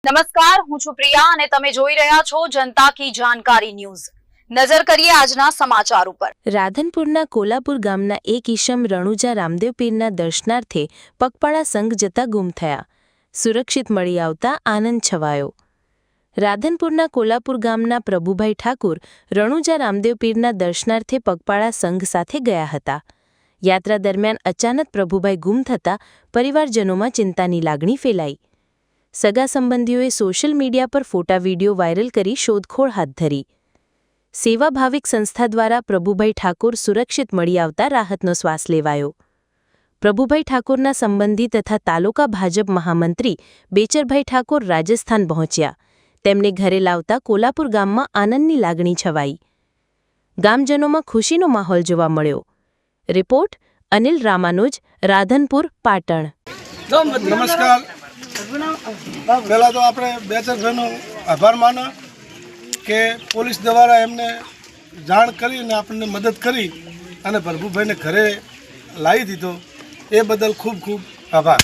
નમસ્કાર, હું છું પ્રિયા અને તમે જોઈ રહ્યા છો જનતા કી જાણકારી ન્યૂઝ। નજર કરીએ આજના સમાચાર ઉપર। રાધનપુરના કોલાપુર ગામના એક ઈશમ રણુજા રામદેવ પીરના દર્શનાર્થે પગપાળા સંઘ જતા ગુમ થયા। સુરક્ષિત મળી આવતા આનંદ છવાયો। રાધનપુરના કોલાપુર ગામના પ્રભુભાઈ ઠાકુર રણુજા રામદેવ પીરના દર્શનાર્થે પગપાળા સંઘ સાથે ગયા હતા। યાત્રા દરમિયાન અચાનક પ્રભુભાઈ ગુમ થતા પરિવારજનોમાં ચિંતાની લાગણી ફેલાઈ। સગા સંબંધીઓએ સોશિયલ મીડિયા પર ફોટા વિડીયો વાયરલ કરી શોધખોળ હાથ ધરી। સેવાભાવિક સંસ્થા દ્વારા પ્રભુભાઈ ઠાકુર સુરક્ષિત મળી આવતા રાહતનો શ્વાસ લેવાયો। પ્રભુભાઈ ઠાકુરના સંબંધી તથા તાલુકા ભાજપ મહામંત્રી બેચરભાઈ ઠાકુર રાજસ્થાન પહોંચ્યા। તેમને ઘરે લાવતા કોલાપુર ગામમાં આનંદની લાગણી છવાઈ। ગામજનોમાં ખુશીનો માહોલ જોવા મળ્યો। રિપોર્ટ અનિલ રામાનુજ, રાધનપુર, પાટણ। નમસ્કાર। પહેલા તો આપણે બેચરભાઈનો આભાર માનો કે પોલીસ દ્વારા એમને જાણ કરીને આપણને મદદ કરી અને પ્રભુભાઈને ઘરે લાવી દીધો, એ બદલ ખૂબ ખૂબ આભાર।